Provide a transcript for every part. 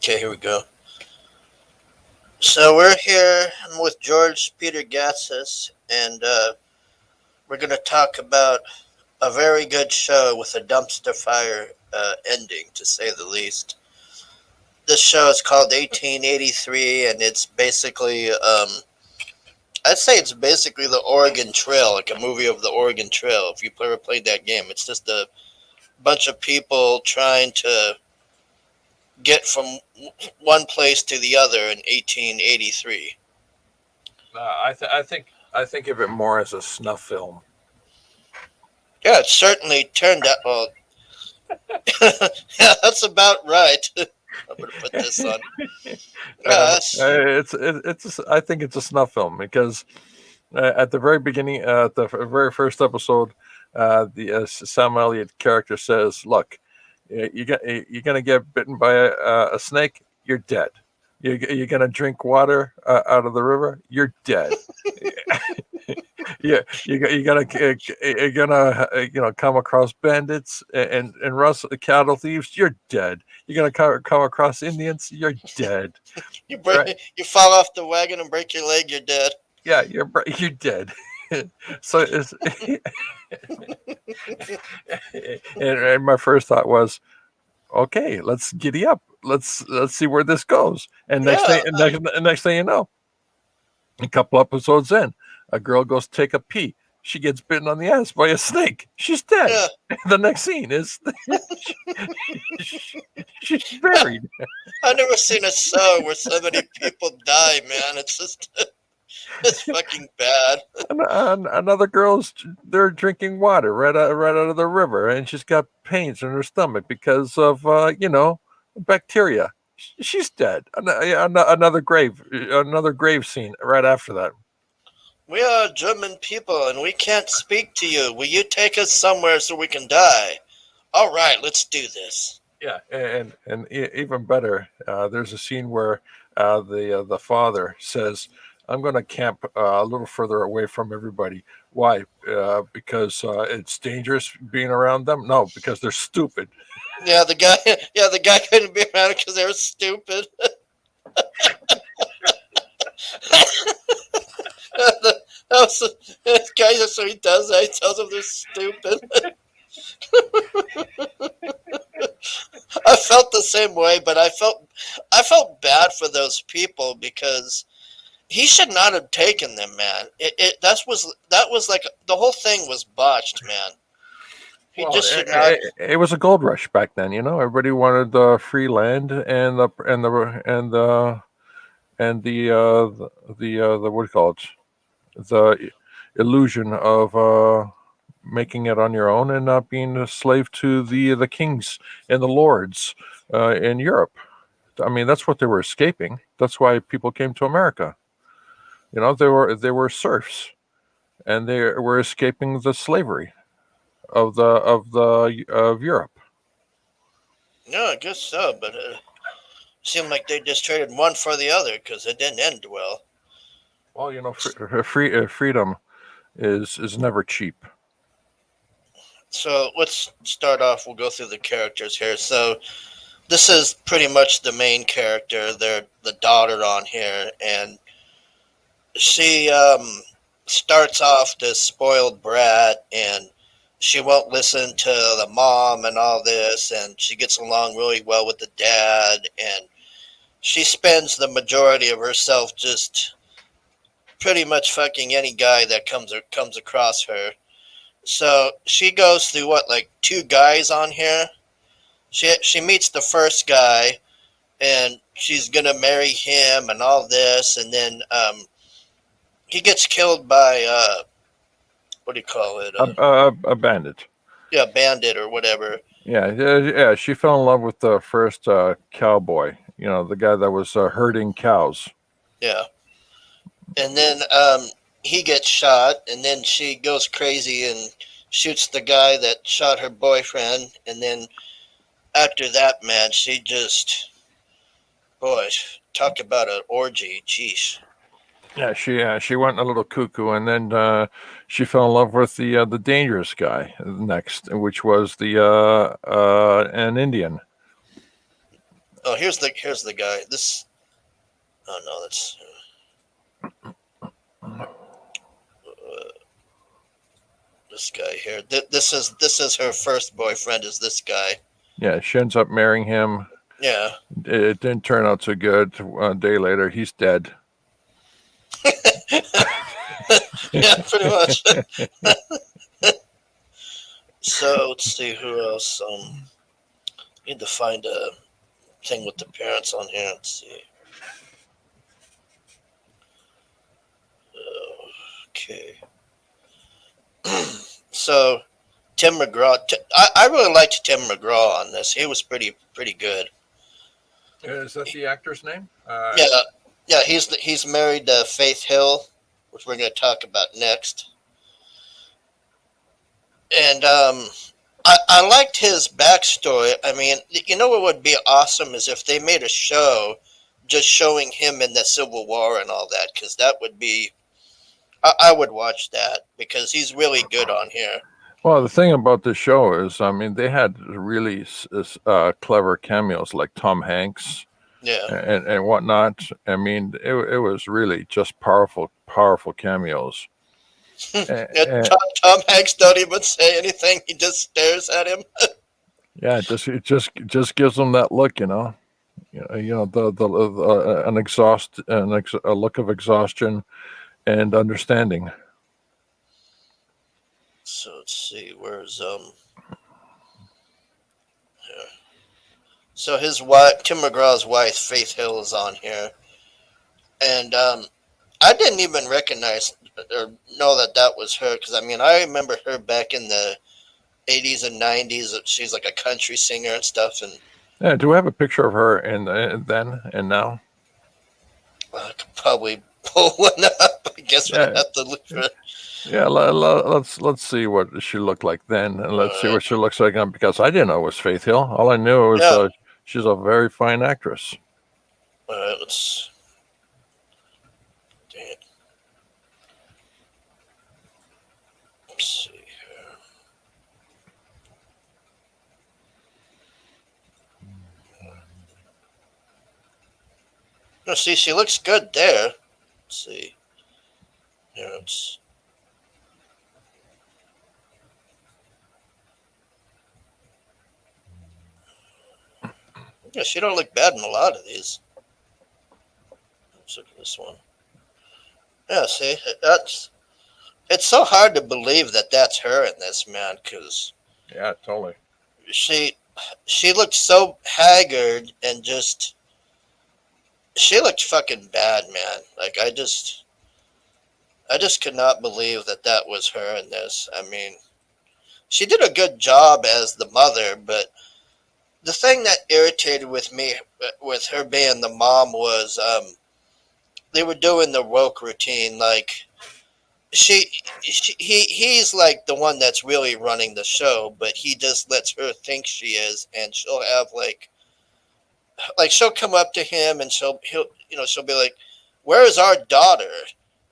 Okay, here we go. So we're here with George Peter Gatsis, and we're going to talk about a very good show with a dumpster fire ending, to say the least. This show is called 1883, and it's basically, I'd say it's basically the Oregon Trail, like a movie of the Oregon Trail. If you've ever played that game, it's just a bunch of people trying to get from one place to the other in 1883. I think of it more as a snuff film. Yeah, it certainly turned out. Well, yeah, that's about right. I'm gonna put this on. Um, That's I think it's a snuff film because at the very beginning, the very first episode, the Sam Elliott character says, "Look, you're gonna get bitten by a snake. You're dead. You're gonna drink water out of the river. You're dead. Yeah, you're gonna come across bandits and rustle cattle thieves. You're dead. You're gonna come across Indians. You're dead. you Right? break, you fall off the wagon and break your leg. You're dead. Yeah, you're dead. So it's and my first thought was, okay, let's giddy up. Let's see where this goes. And Yeah, next thing you know, a couple episodes in, a girl goes to take a pee. She gets bitten on the ass by a snake. She's dead. yeah. The next scene is she's buried. I've never seen a show where so many people die, man. It's just it's fucking bad. Another girl's they're drinking water right out of the river, and she's got pains in her stomach because of bacteria. She's dead. Another grave scene right after that. We are German people, and we can't speak to you. Will you take us somewhere so we can die? All right, let's do this. Yeah, and even better, there's a scene where the father says, "I'm going to camp a little further away from everybody. Why? Because it's dangerous being around them? No, because they're stupid." Yeah, the guy. Yeah, the guy couldn't be around because they were stupid. That was the guy. So he does that. He tells them they're stupid. I felt the same way, but I felt bad for those people because he should not have taken them, man. That was like the whole thing was botched, man. He Well, just should not. it was a gold rush back then. Everybody wanted free land and the what do you call it? The illusion of making it on your own and not being a slave to the kings and the lords in Europe. I mean, that's what they were escaping. That's why people came to America. They were serfs, and they were escaping the slavery of Europe. No, I guess so, but it seemed like they just traded one for the other because it didn't end well. Well, freedom is never cheap. So let's start off. We'll go through the characters here. So this is pretty much the main character. They're the daughter on here, and she starts off this spoiled brat, and she won't listen to the mom and all this, and she gets along really well with the dad, and she spends the majority of herself just pretty much fucking any guy that comes across her. So she goes through what, like two guys on here. She meets the first guy, and she's gonna marry him and all this, and then he gets killed by what do you call it? A bandit. Yeah, bandit or whatever. Yeah, yeah, yeah. She fell in love with the first cowboy. The guy that was herding cows. Yeah, and then he gets shot, and then she goes crazy and shoots the guy that shot her boyfriend, and then after that, man, she just boy, talk about an orgy. Jeez. Yeah, she went a little cuckoo, and then she fell in love with the dangerous guy next, which was the an Indian. Oh, here's the guy. This. Oh no, that's this guy here. This is her first boyfriend. Is this guy? Yeah, she ends up marrying him. Yeah. It didn't turn out so good. A day later, he's dead. Yeah, pretty much. So let's see who else. Need to find a thing with the parents on here. Let's see. Okay. So Tim McGraw. I really liked Tim McGraw on this. He was pretty good. Is that the actor's name? Yeah, yeah. He's married to Faith Hill, which we're going to talk about next. And I liked his backstory. I mean, you know what would be awesome is if they made a show just showing him in the Civil War and all that, because that would be. I would watch that because he's really good on here. Well, the thing about the show is, I mean, they had really clever cameos like Tom Hanks Yeah. and whatnot. I mean, it was really just powerful cameos. Yeah, Tom Hanks don't even say anything. He just stares at him. Yeah, it just gives them that look, the a look of exhaustion and understanding. So let's see, where's here. So his wife, Tim McGraw's wife, Faith Hill, is on here, and I didn't even recognize or know that was her because I mean I remember her back in the 80s and 90s. She's like a country singer and stuff, and Yeah, do we have a picture of her in then and now? I could probably pull one up. I guess we'd Yeah, have to look for. yeah. Let's see what she looked like then, and let's see All what she looks like now. Because I didn't know it was Faith Hill. All I knew was yeah. she's a very fine actress. All right, let's. Dang it. Let's see here. No, see, she looks good there. Let's see. Here, it's. Yeah, she don't look bad in a lot of these. Let's look at this one. Yeah, see, that's. It's so hard to believe that that's her in this, man, because Yeah, totally. she she looked so haggard and just she looked fucking bad, man. Like I just could not believe that was her in this. I mean, she did a good job as the mother, but the thing that irritated with me with her being the mom was they were doing the woke routine. Like he's like the one that's really running the show, but he just lets her think she is, and she'll have like she'll come up to him and she'll be like, "Where is our daughter?"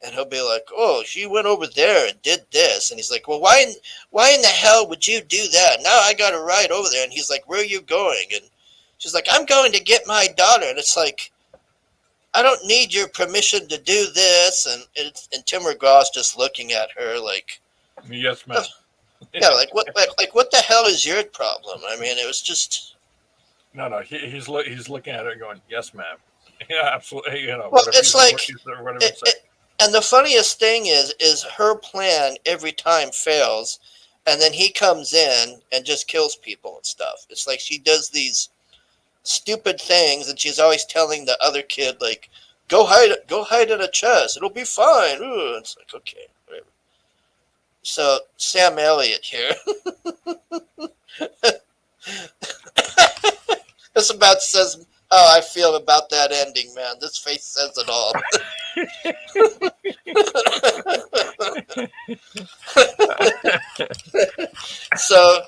And he'll be like, "Oh, she went over there and did this." And he's like, "Well, why in the hell would you do that? Now I got to ride over there." And he's like, "Where are you going?" And she's like, "I'm going to get my daughter." And it's like, I don't need your permission to do this. And Tim McGraw's just looking at her like, Yes, ma'am. yeah, like what the hell is your problem? I mean, it was just. No. He's looking at her going, "Yes, ma'am." Yeah, absolutely. Well, it's like, whatever it, it, and the funniest thing is her plan every time fails, and then he comes in and just kills people and stuff. It's like she does these stupid things, and she's always telling the other kid like, go hide in a chest, it'll be fine." Ooh, it's like, okay, whatever. So Sam Elliott here. This about says how I feel about that ending, man. This face says it all. So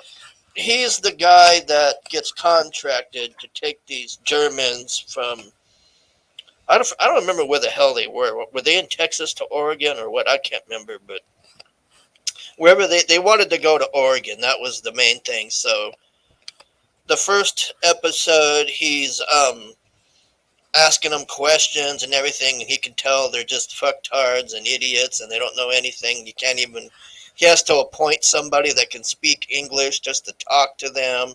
he's the guy that gets contracted to take these Germans from. I don't remember where the hell they were. Were they in Texas to Oregon or what? I can't remember, but wherever they wanted to go to Oregon, that was the main thing. So the first episode, he's asking them questions and everything, and he can tell they're just fucktards and idiots, and they don't know anything. You can't even. He has to appoint somebody that can speak English just to talk to them,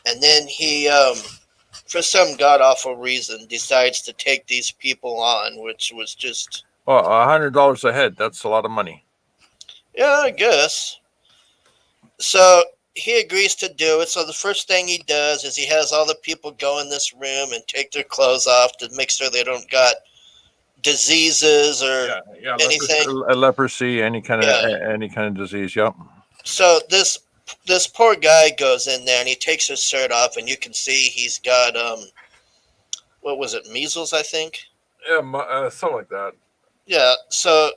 and then he, for some god awful reason, decides to take these people on, which was just, Well, $100 a head. That's a lot of money. yeah, I guess. So he agrees to do it. So the first thing he does is he has all the people go in this room and take their clothes off to make sure they don't got diseases or Yeah, yeah, anything. leprosy, Yeah. any kind of disease. Yep. So this poor guy goes in there and he takes his shirt off and you can see he's got what was it, measles, I think. Yeah, something like that. Yeah. So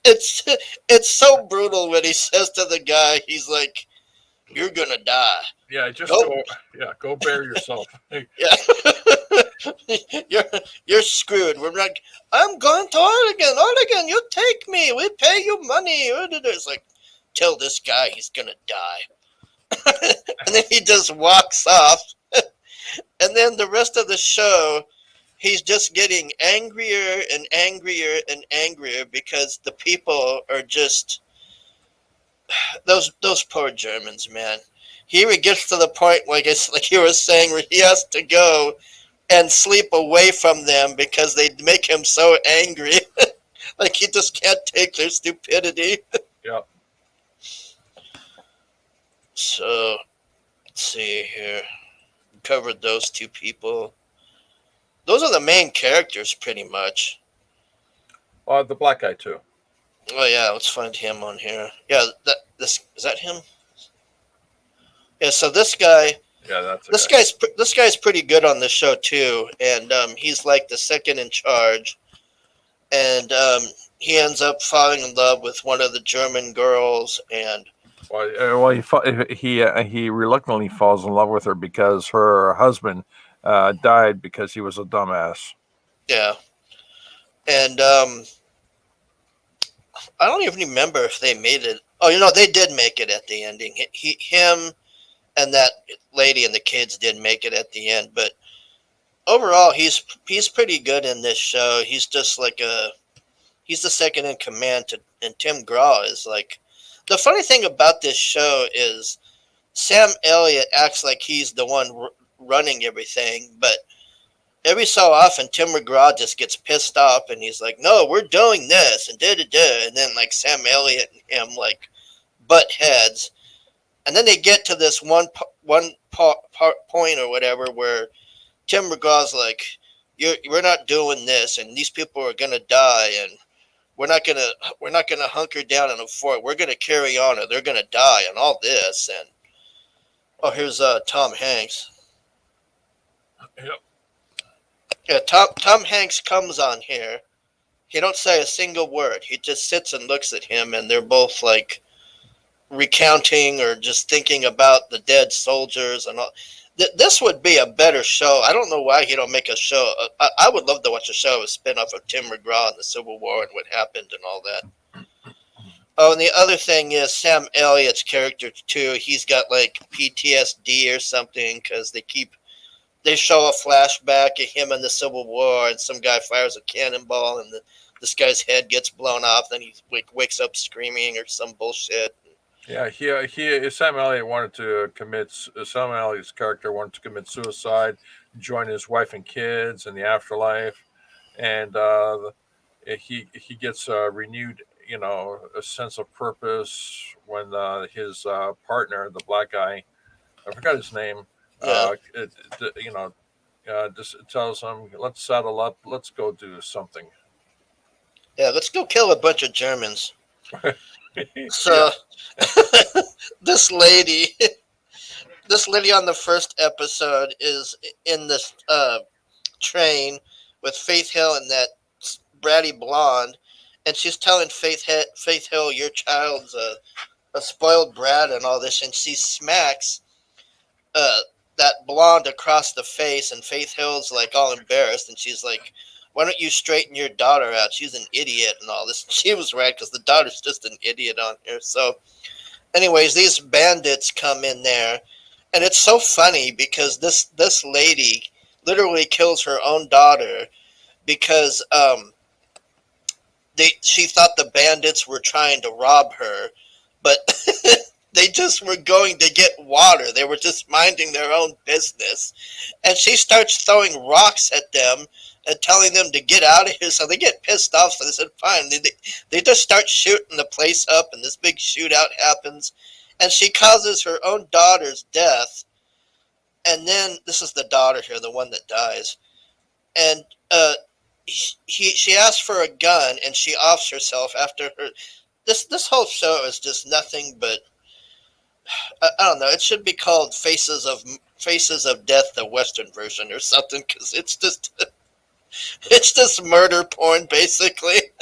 it's it's so brutal when he says to the guy, he's like, "You're gonna die. Yeah, just Go." go. Yeah, go bury yourself. Yeah. you're you're screwed. We're not. I'm going to Oregon. Oregon, you take me. We pay you money. It's like, tell this guy he's gonna die, and then he just walks off. And then the rest of the show, he's just getting angrier and angrier and angrier because the people are just those poor Germans, man. He even gets to the point, like you were saying, where he has to go and sleep away from them because they make him so angry. Like he just can't take their stupidity. Yeah. So let's see here. We covered those two people. Those are the main characters, pretty much. The black guy too. Oh yeah, let's find him on here. Yeah, this is that him? Yeah. So this guy, Yeah, that's a guy. this guy's pretty good on the show too, and he's like the second in charge, and he ends up falling in love with one of the German girls, and He reluctantly falls in love with her because her husband died because he was a dumbass. yeah, and I don't even remember if they made it. Oh, they did make it at the ending. Him, and that lady and the kids did make it at the end, but overall, he's pretty good in this show. He's just like he's the second in command to, and Tim Graw is like. The funny thing about this show is Sam Elliott acts like he's the one running everything, but every so often Tim McGraw just gets pissed off and he's like, "No, we're doing this," and da da da, and then like Sam Elliott and him like butt heads, and then they get to this point or whatever where Tim McGraw's like, we're not doing this, and these people are gonna die, and we're not gonna hunker down in a fort. We're gonna carry on, or they're gonna die, and all this. And oh, here's Tom Hanks. Yep. Yeah, Tom Hanks comes on here. He don't say a single word. He just sits and looks at him, and they're both like recounting or just thinking about the dead soldiers and all. This would be a better show. I don't know why he don't make a show. I would love to watch a show, a spinoff of Tim McGraw and the Civil War and what happened and all that. Oh, and the other thing is Sam Elliott's character too. He's got like PTSD or something because they show a flashback of him in the Civil War, and some guy fires a cannonball, and this guy's head gets blown off. Then he wakes up screaming or some bullshit. Yeah, Sam Elliott wanted to commit. Sam Elliott's character wanted to commit suicide, join his wife and kids in the afterlife, and he gets renewed, a sense of purpose when his partner, the black guy, I forgot his name, Yeah, just tells him, "Let's saddle up, let's go do something." yeah. Let's go kill a bunch of Germans. Yeah, So this lady, this lady on the first episode is in this train with Faith Hill and that bratty blonde, and she's telling Faith Hill, your child's a spoiled brat and all this, and she smacks uh, that blonde across the face, and Faith Hill's like all embarrassed, and she's like, "Why don't you straighten your daughter out? She's an idiot and all this." She was right because the daughter's just an idiot on here. So, anyways, these bandits come in there, And it's so funny because this lady literally kills her own daughter because she thought the bandits were trying to rob her, but they just were going to get water. They were just minding their own business. And she starts throwing rocks at them and telling them to get out of here. So they get pissed off. So they said, fine. They just start shooting the place up, and this big shootout happens. And she causes her own daughter's death. And then, this is the daughter here, the one that dies. And she asks for a gun, and she offs herself after her. This whole show is just nothing but I don't know. It should be called Faces of Death, the Western version, or something, because it's just murder porn basically.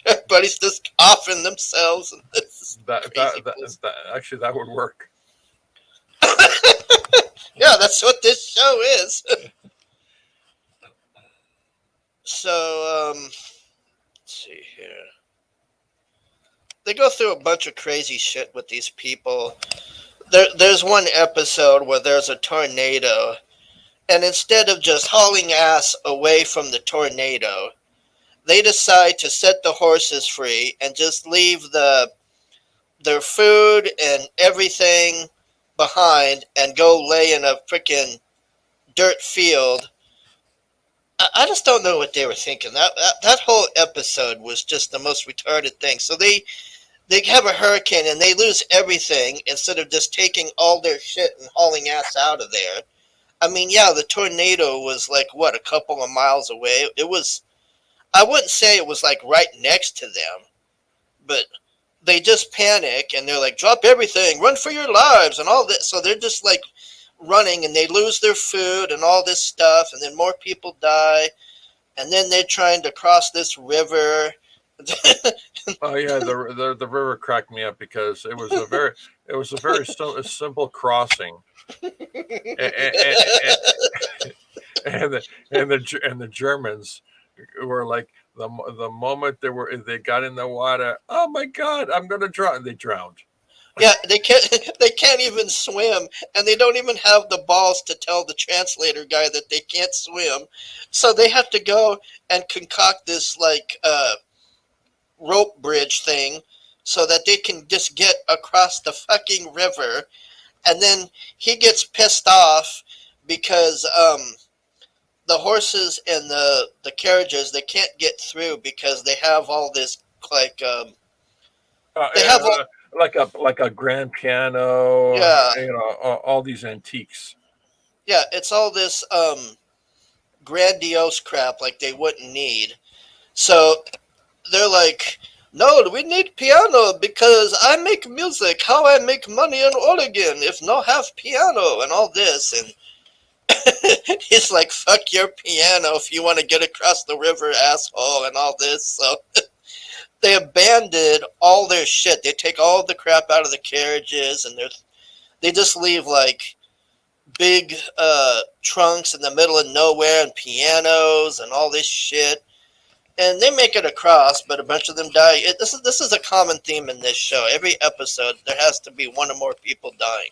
Everybody's just offing themselves, and this crazy. Actually, that would work. Yeah, that's what this show is. So let's see here. They go through a bunch of crazy shit with these people. There's one episode where there's a tornado, and instead of just hauling ass away from the tornado, they decide to set the horses free and just leave their food and everything behind and go lay in a freaking dirt field. I just don't know what they were thinking. That whole episode was just the most retarded thing. So they have a hurricane and they lose everything instead of just taking all their shit and hauling ass out of there. I mean, yeah, the tornado was like, what, a couple of miles away? It was, I wouldn't say it was like right next to them, but they just panic and they're like, drop everything, run for your lives, and all this. So they're just like running and they lose their food and all this stuff, and then more people die, and then they're trying to cross this river. Oh yeah, the river cracked me up because it was a very simple crossing, and the Germans were like the moment they got in the water. Oh my God, I'm gonna drown! They drowned. Yeah, they can't even swim, and they don't even have the balls to tell the translator guy that they can't swim. So they have to go and concoct this like rope bridge thing so that they can just get across the fucking river. And then he gets pissed off because the horses and the carriages, they can't get through because they have all this like they have all, like a grand piano, yeah, all these antiques. yeah, it's all this grandiose crap like they wouldn't need. So they're like, no, we need piano because I make music. How I make money in Oregon if no have piano and all this. And he's like, fuck your piano if you want to get across the river, asshole, and all this. So they abandoned all their shit. They take all the crap out of the carriages, and they just leave like big trunks in the middle of nowhere and pianos and all this shit. And they make it across, but a bunch of them die. This is a common theme in this show. Every episode, there has to be one or more people dying.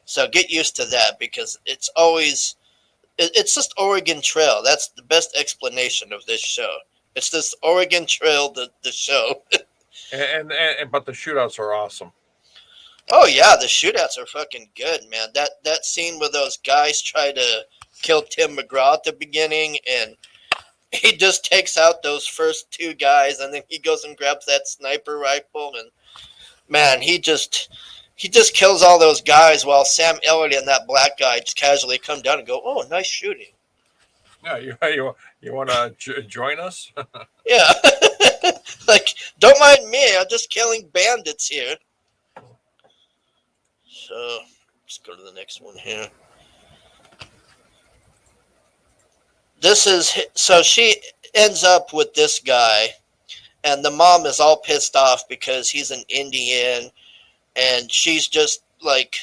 So get used to that because it's always it's just Oregon Trail. That's the best explanation of this show. It's this Oregon Trail, the show. And but the shootouts are awesome. Oh yeah, the shootouts are fucking good, man. That scene where those guys try to kill Tim McGraw at the beginning, and he just takes out those first two guys, and then he goes and grabs that sniper rifle, and man, he just kills all those guys while Sam Elliott and that black guy just casually come down and go, "Oh, nice shooting." Yeah, you want to join us? Yeah, like don't mind me. I'm just killing bandits here. So let's go to the next one here. This is so she ends up with this guy, and the mom is all pissed off because he's an Indian, and she's just like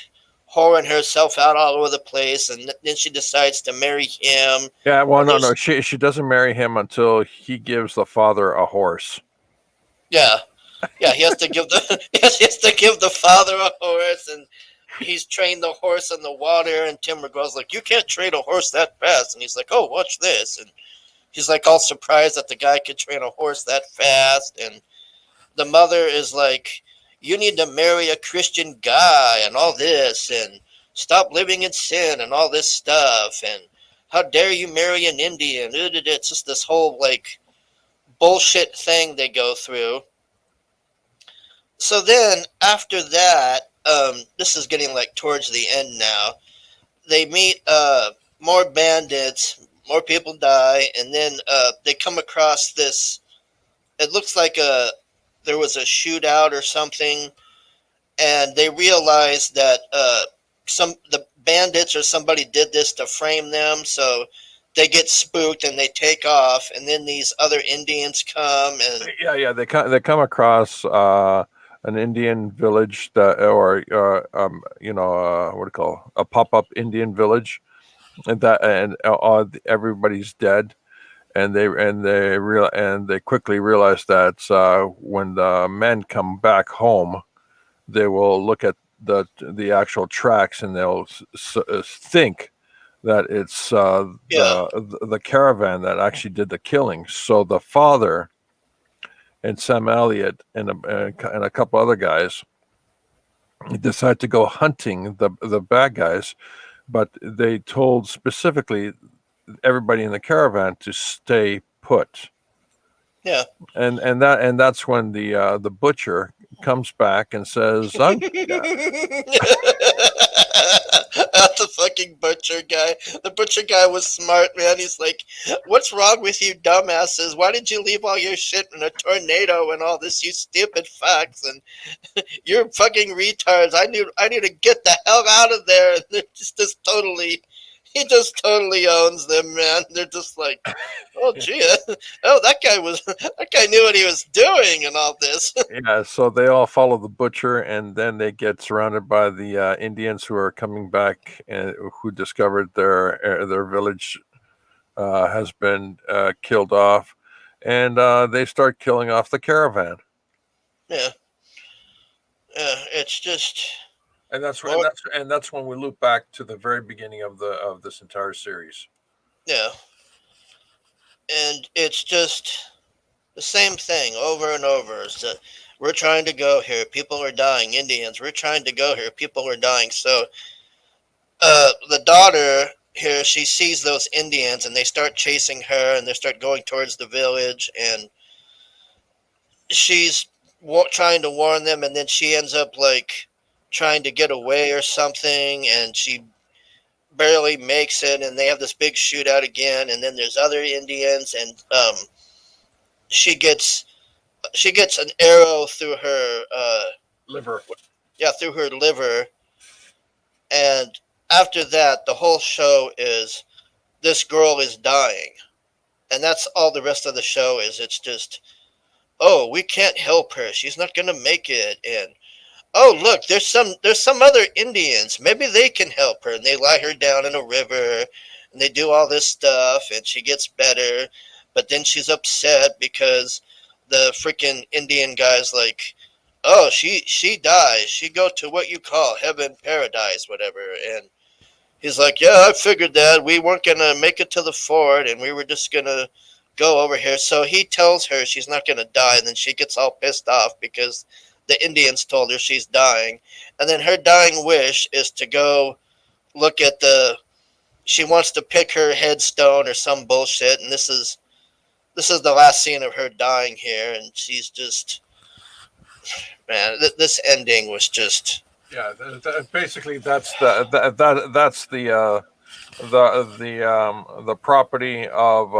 whoring herself out all over the place, and then she decides to marry him. Yeah, well, no, she doesn't marry him until he gives the father a horse. Yeah, yeah, he has to give the he has to give the father a horse, and he's trained the horse in the water, and Tim McGraw's like, "You can't train a horse that fast," and he's like, "Oh, watch this," and he's like all surprised that the guy could train a horse that fast, and the mother is like, "You need to marry a Christian guy," and all this, and stop living in sin, and all this stuff, and how dare you marry an Indian? It's just this whole like bullshit thing they go through. So then after that, this is getting like towards the end now. They meet more bandits, more people die, and then they come across this. It looks like there was a shootout or something, and they realize that some the bandits or somebody did this to frame them. So they get spooked and they take off, and then these other Indians come and Yeah. They come across an Indian village that, or what do you call a pop up Indian village, and everybody's dead, and they quickly realize that when the men come back home, they will look at the actual tracks, and they'll think that it's yeah, the caravan that actually did the killing. So the father and Sam Elliott and a couple other guys decide to go hunting the bad guys, but they told specifically everybody in the caravan to stay put. yeah. And that's when the butcher comes back and says, "I'm." The fucking butcher guy. The butcher guy was smart, man. He's like, "What's wrong with you, dumbasses? Why did you leave all your shit in a tornado and all this, you stupid fucks? And you're fucking retards. I need to get the hell out of there." And they're just totally, he just totally owns them, man. They're just like, "Oh gee, oh that guy knew what he was doing and all this." Yeah, so they all follow the butcher, and then they get surrounded by the Indians who are coming back and who discovered their village has been killed off, and they start killing off the caravan. Yeah, yeah. It's just And that's wh- and more, that's and that's when we loop back to the very beginning of this entire series. yeah, and it's just the same thing over and over. Is that we're trying to go here, people are dying. Indians, we're trying to go here, people are dying. So the daughter here, she sees those Indians, and they start chasing her, and they start going towards the village, and she's trying to warn them, and then she ends up like trying to get away or something, and she barely makes it, and they have this big shootout again, and then there's other Indians, and she gets she gets an arrow through her Liver. yeah, through her liver, and after that the whole show is this girl is dying, and that's all the rest of the show is. It's just, oh, we can't help her, she's not gonna make it, and oh look, there's some other Indians, maybe they can help her, and they lie her down in a river, and they do all this stuff, and she gets better, but then she's upset because the freaking Indian guy's like, oh, she dies, she go to what you call heaven, paradise, whatever, and he's like, yeah, I figured that we weren't gonna make it to the fort, and we were just gonna go over here. So he tells her she's not gonna die, and then she gets all pissed off because the Indians told her she's dying. And then her dying wish is to go look at the. She wants to pick her headstone or some bullshit, and this is the last scene of her dying here, and she's just, man, this ending was just, Yeah, basically that's the property of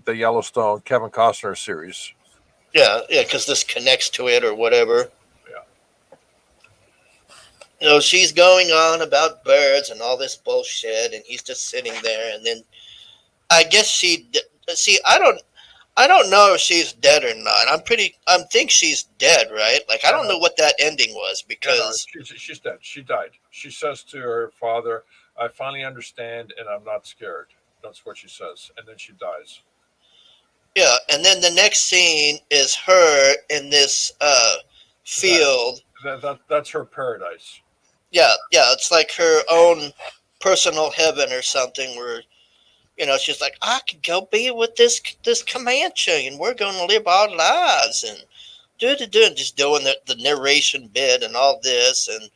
the Yellowstone Kevin Costner series. yeah, yeah, because this connects to it or whatever. Yeah. She's going on about birds and all this bullshit, and he's just sitting there, and then I guess see. I don't know if she's dead or not. I think she's dead, right? Like I Yeah, don't know no, what that ending was yeah, no, because she's dead. She died. She says to her father, "I finally understand, and I'm not scared." That's what she says, and then she dies. yeah. And then the next scene is her in this That, field. that's her paradise. Yeah, yeah, it's like her own personal heaven or something where she's like, I could go be with this Comanche, and we're going to live our lives, and just doing the narration bit and all this, and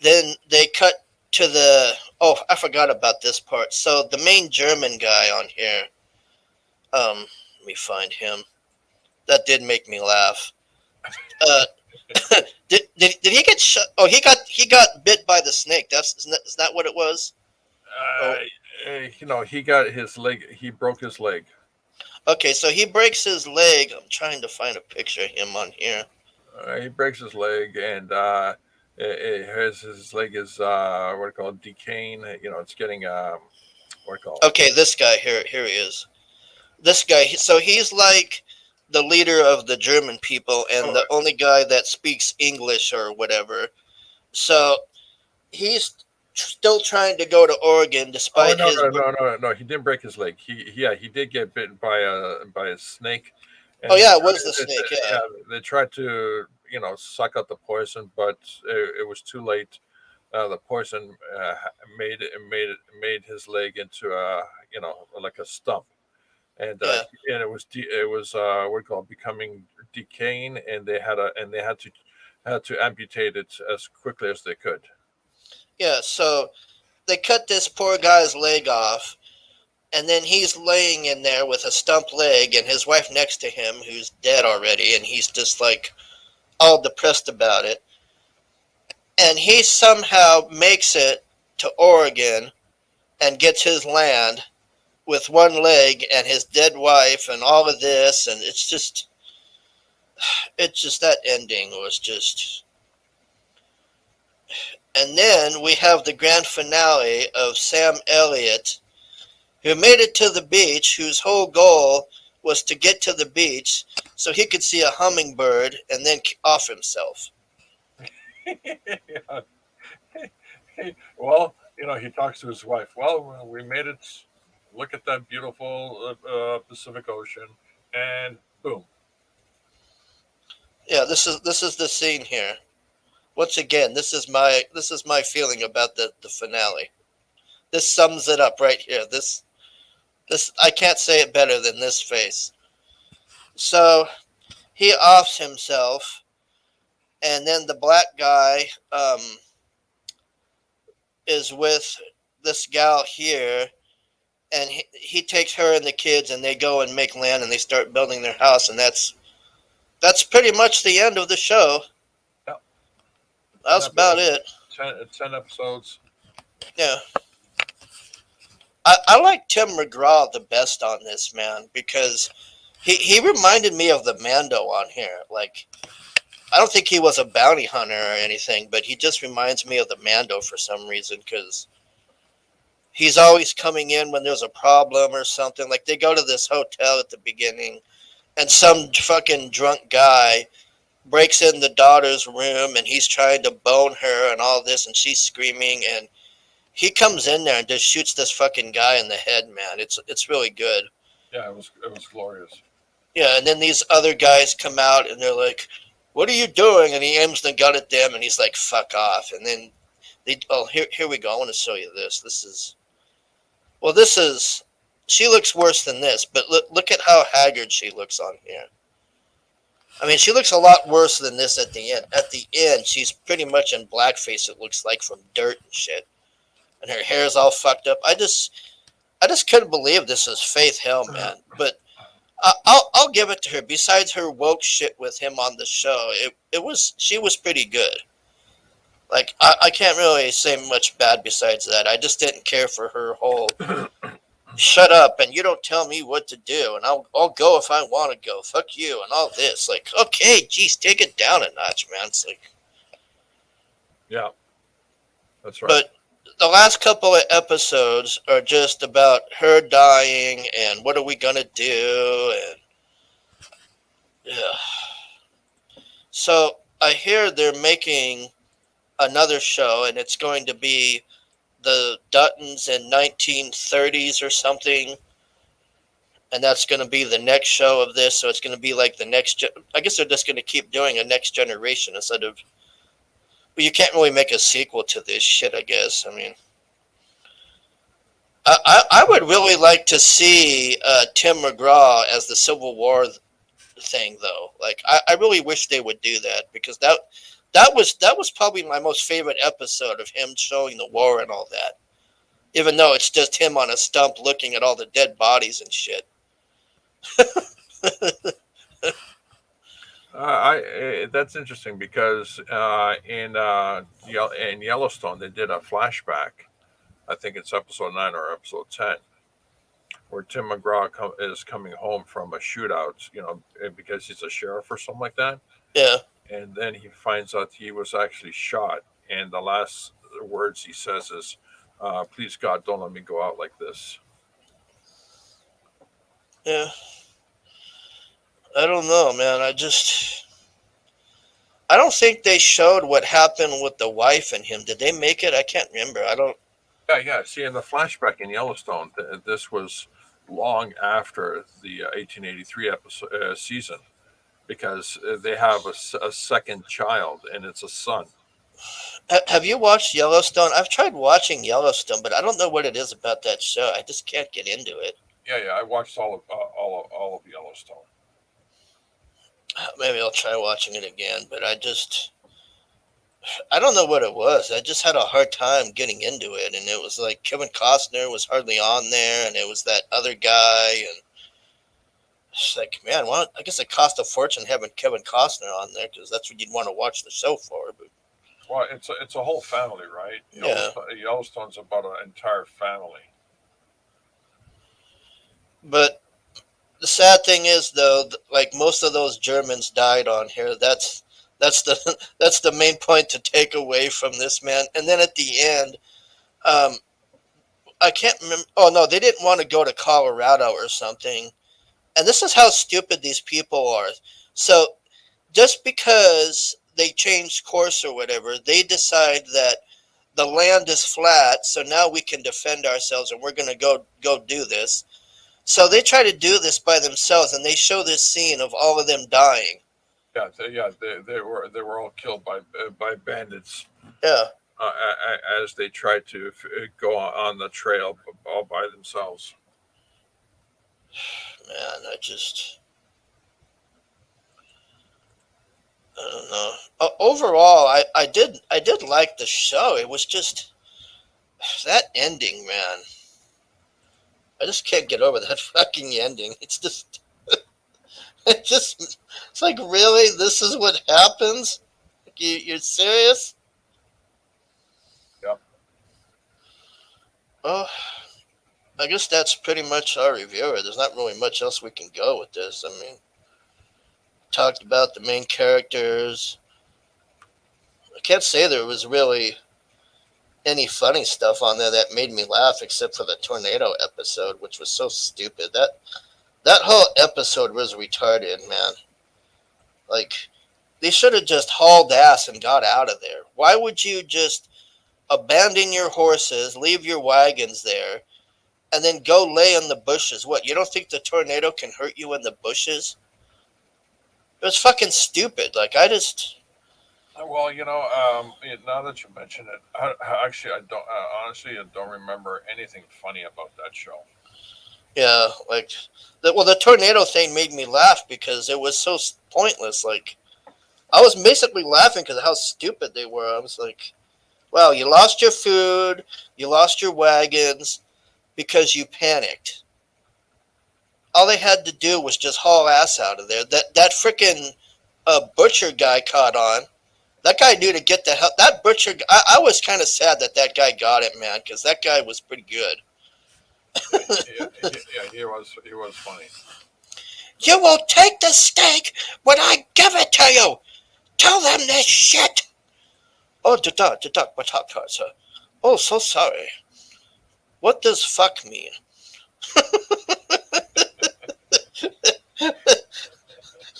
then they cut to the. Oh, I forgot about this part. So the main German guy on here, let me find him. That did make me laugh. Uh, did he get shot? Oh, he got bit by the snake. Is that what it was? Oh, He got his leg. He broke his leg. okay. So he breaks his leg. I'm trying to find a picture of him on here. He breaks his leg, and his leg is what do you call it, decaying. It's getting what do you call Okay, this guy here. Here he is. This guy. So he's like the leader of the German people and it. the only guy that speaks English or whatever. So he's still trying to go to Oregon Oh, despite no, his. no, no, no, no! He didn't break his leg. Yeah, he did get bitten by a snake, Oh and yeah, it was the snake. Yeah, yeah, they tried to suck out the poison, but it was too late. The poison made his leg into a like a stump, yeah, and it was what do you call it, becoming decaying, and they had to amputate it as quickly as they could. yeah. So they cut this poor guy's leg off, and then he's laying in there with a stump leg, and his wife next to him, who's dead already, and he's just like all depressed about it. And he somehow makes it to Oregon and gets his land with one leg and his dead wife and all of this, and it's just that ending was just. And then we have the grand finale of Sam Elliott, who made it to the beach, whose whole goal was to get to the beach so he could see a hummingbird and then off himself. Yeah. Well, he talks to his wife. Well, we made it. Look at that beautiful Pacific Ocean, and boom. Yeah, this is the scene here. Once again, this is my feeling about the finale. This sums it up right here. This I can't say it better than this face. So he offs himself, and then the black guy is with this gal here, and he takes her and the kids, and they go and make land, and they start building their house, and that's pretty much the end of the show. Yeah, That's about it. 10 episodes. Yeah, I like Tim McGraw the best on this, man, because he reminded me of the Mando on here. Like, I don't think he was a bounty hunter or anything, but he just reminds me of the Mando for some reason, because he's always coming in when there's a problem or something. Like, they go to this hotel at the beginning, and some fucking drunk guy breaks in the daughter's room, and he's trying to bone her and all this, and she's screaming, and he comes in there and just shoots this fucking guy in the head, man. It's really good. Yeah, it was glorious. Yeah, and then these other guys come out and they're like, "What are you doing?" And he aims the gun at them, and he's like, "Fuck off!" And then here we go. I want to show you this. This is. She looks worse than this, but look at how haggard she looks on here. I mean, she looks a lot worse than this at the end. At the end, she's pretty much in blackface. It looks like from dirt and shit, and her hair's all fucked up. I just couldn't believe this is Faith Hill, man. But I'll give it to her. Besides her woke shit with him on the show, she was pretty good. Like, I can't really say much bad besides that. I just didn't care for her whole shut up and you don't tell me what to do, and I'll go if I want to go. Fuck you and all this. Like, okay, geez, take it down a notch, man. It's like, Yeah, that's right. but the last couple of episodes are just about her dying and what are we gonna do, and yeah. So I hear they're making another show, and it's going to be the Duttons in 1930s or something, and that's going to be the next show of this. So it's going to be like the next. I guess they're just going to keep doing a next generation instead of you can't really make a sequel to this shit. I guess. I mean, I would really like to see Tim McGraw as the Civil War thing, though. Like, I really wish they would do that because that was probably my most favorite episode of him showing the war and all that. Even though it's just him on a stump looking at all the dead bodies and shit. That's interesting because in Yellowstone they did a flashback. I think it's episode 9 or episode 10, where Tim McGraw is coming home from a shootout. Because he's a sheriff or something like that, Yeah, and then he finds out he was actually shot. And the last words he says is, "Please God, don't let me go out like this." yeah. I don't know, man. I don't think they showed what happened with the wife and him. Did they make it? I can't remember. I don't. Yeah, yeah. See, in the flashback in Yellowstone, this was long after the 1883 episode season, because they have a second child, and it's a son. Have you watched Yellowstone? I've tried watching Yellowstone, but I don't know what it is about that show. I just can't get into it. Yeah, yeah. I watched all of Yellowstone. Maybe I'll try watching it again, but I don't know what it was. I just had a hard time getting into it, and it was like Kevin Costner was hardly on there, and it was that other guy, and it's like, man, well, I guess it cost a fortune having Kevin Costner on there because that's what you'd want to watch the show for. But Well, it's a whole family, right? yeah, Yellowstone's about an entire family. but the sad thing is, though, like most of those Germans died on here. That's the that's the main point to take away from this, man. And then at the end, um, I can't remember. Oh no, they didn't want to go to Colorado or something. And this is how stupid these people are. So just because they changed course or whatever, they decide that the land is flat, so now we can defend ourselves, and we're going to go do this. So they try to do this by themselves, and they show this scene of all of them dying. Yeah, they were all killed by bandits, Yeah, as they tried to go on the trail all by themselves. man, I don't know. Overall, I did like the show. It was just that ending, man. I just can't get over that fucking ending. It's like, really, this is what happens? You're serious? Yep. Oh, I guess that's pretty much our review. There's not really much else we can go with this. I mean, talked about the main characters. I can't say there was really any funny stuff on there that made me laugh, except for the tornado episode, which was so stupid. That whole episode was retarded, man. Like, they should have just hauled ass and got out of there. Why would you just abandon your horses, leave your wagons there, and then go lay in the bushes? What, you don't think the tornado can hurt you in the bushes? It was fucking stupid. Like, Well, now that you mention it, actually, I don't honestly, I don't remember anything funny about that show. yeah, like, the tornado thing made me laugh because it was so pointless. Like, I was basically laughing because of how stupid they were. I was like, wow, you lost your food, you lost your wagons because you panicked. All they had to do was just haul ass out of there. That freaking butcher guy caught on. That guy knew to get the hell. That butcher. I was kind of sad that guy got it, man, because that guy was pretty good. Yeah, yeah, he was funny. You will take the steak when I give it to you. Tell them this shit. Oh, sir. Oh, so sorry. What does fuck mean?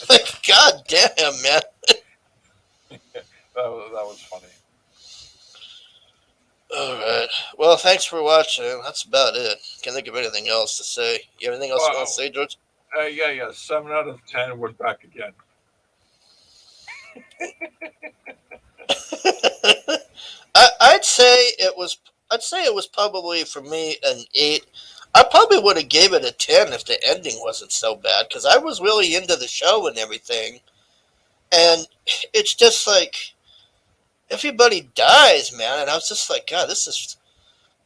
Like, god damn, man. That was funny. Alright. Well, thanks for watching. That's about it. Can't think of anything else to say. You have anything else you want to Well, say, George? yeah, yeah. 7 out of 10. We're back again. I'd say it was. I'd say it was probably for me an 8. I probably would have gave it a 10 if the ending wasn't so bad because I was really into the show and everything. And it's just like everybody dies, man. And I was just like, God, this is.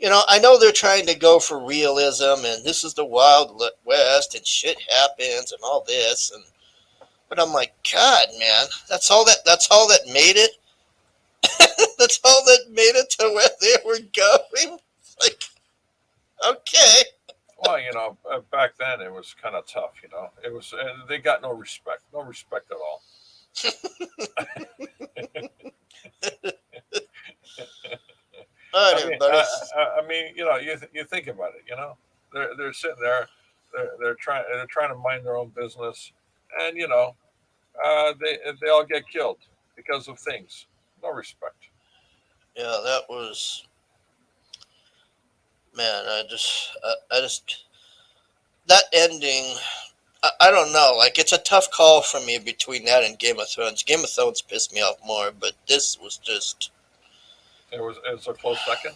I know they're trying to go for realism, and this is the Wild West, and shit happens, and all this, and but I'm like, God, man, that's all that. That's all that made it. That's all that made it to where they were going. Like, okay. Well, back then it was kind of tough. It was they got no respect at all. All right, I mean, everybody. you think about it. They're sitting there, they're trying to mind their own business, and they all get killed because of things. No respect. Yeah, that was man. I just that ending. I don't know. Like, it's a tough call for me between that and Game of Thrones. Game of Thrones pissed me off more, but this was just. It's a close second.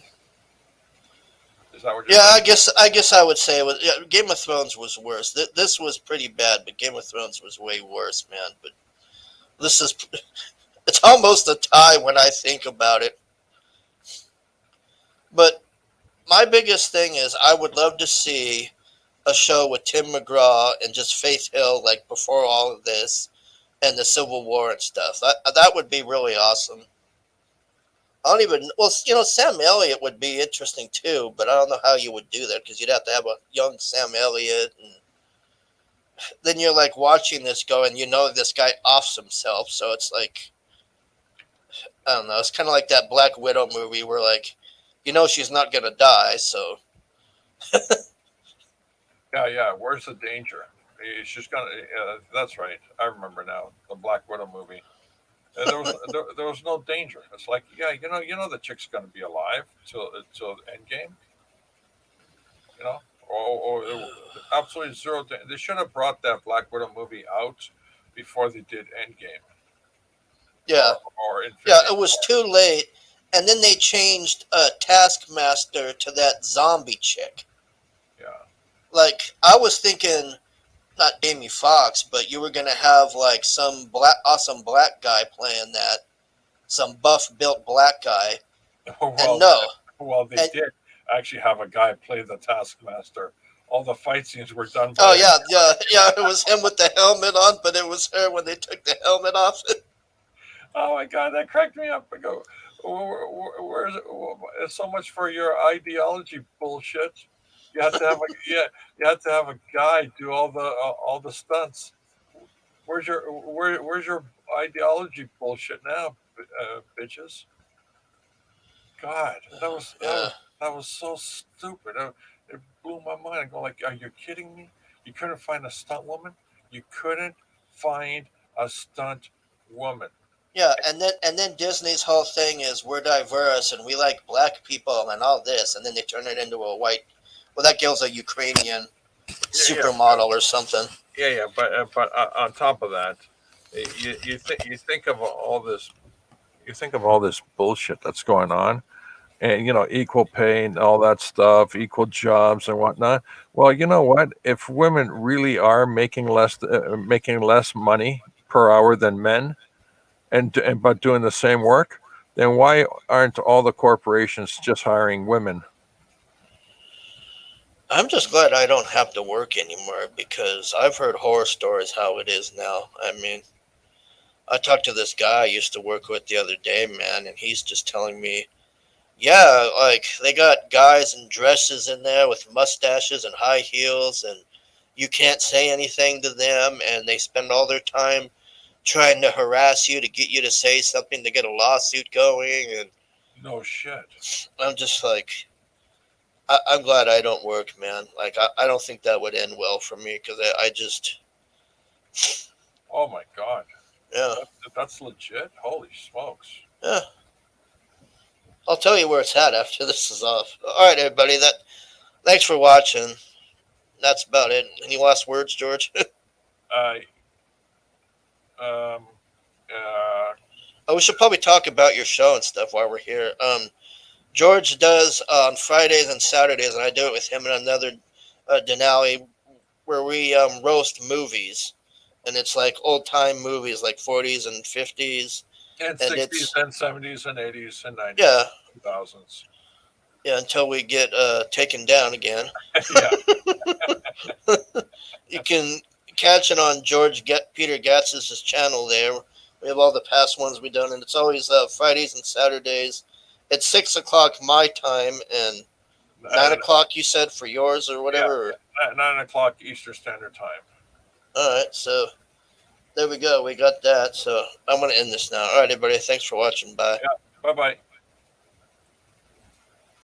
Is that what you're Yeah, I saying? guess I guess I would say it was, yeah, Game of Thrones was worse. This was pretty bad, but Game of Thrones was way worse, man. But this is it's almost a tie when I think about it. But my biggest thing is I would love to see a show with Tim McGraw and just Faith Hill like before all of this and the Civil War and stuff. That would be really awesome. I don't even well, Sam Elliott would be interesting too, but I don't know how you would do that because you'd have to have a young Sam Elliott, and then you're like watching this go, and this guy offs himself, so it's like I don't know. It's kind of like that Black Widow movie where like, she's not gonna die, so Yeah, yeah. Where's the danger? She's gonna. That's right. I remember now the Black Widow movie. There was no danger. It's like, yeah, the chick's gonna be alive till Endgame. You know, or absolutely zero. They should have brought that Black Widow movie out before they did Endgame yeah, or yeah. Infinity It was War. too late, and then they changed Taskmaster to that zombie chick. Yeah. Like I was thinking, not Jamie Foxx, but you were gonna have like some awesome black guy playing that, some buff built black guy, and well, no, they and did actually have a guy play the Taskmaster. All the fight scenes were done oh by. yeah, yeah, yeah, it was him with the helmet on, but it was her when they took the helmet off. Oh my god, that cracked me up. I go, where's it's so much for your ideology bullshit. You have to have a yeah, you have to have a guy do all the stunts. Where's your ideology bullshit now, bitches? God, Yeah, that was so stupid. It blew my mind. I go like, are you kidding me? You couldn't find a stunt woman. You couldn't find a stunt woman. yeah, and then Disney's whole thing is we're diverse and we like black people and all this, and then they turn it into a white. Well, that girl's a Ukrainian Yeah, yeah, supermodel or something. yeah. But on top of that, you think of all this. You think of all this bullshit that's going on, and equal pay and all that stuff, equal jobs and whatnot. Well, you know what? If women really are making less money per hour than men, and but doing the same work, then why aren't all the corporations just hiring women? I'm just glad I don't have to work anymore because I've heard horror stories how it is now. I mean, I talked to this guy I used to work with the other day, man, and he's just telling me, yeah, like they got guys in dresses in there with mustaches and high heels, and you can't say anything to them, and they spend all their time trying to harass you to get you to say something to get a lawsuit going, and No shit. I'm just like, I'm glad I don't work, man. Like, I don't think that would end well for me because I just, Oh my god, yeah, that's legit. Holy smokes. yeah. I'll tell you where it's at after this is off. All right, everybody. Thanks for watching. That's about it. Any last words, George? Uh, um, uh, Oh, we should probably talk about your show and stuff while we're here. George does on Fridays and Saturdays, and I do it with him and another Denali, where we roast movies, and it's like old time movies, like 40s and 50s, And and 60s it's and 70s and 80s and 90s, yeah, 2000s. yeah, until we get taken down again. Yeah. You can catch it on Peter Gatz's channel there. We have all the past ones we've done, and it's always Fridays and Saturdays. It's 6 o'clock my time and nine And, o'clock you said for yours or yeah, whatever. 9 o'clock Eastern Standard Time. All right, so there we go. We got that. So I'm gonna end this now. All right, everybody. Thanks for watching. Bye. Yeah. Bye bye.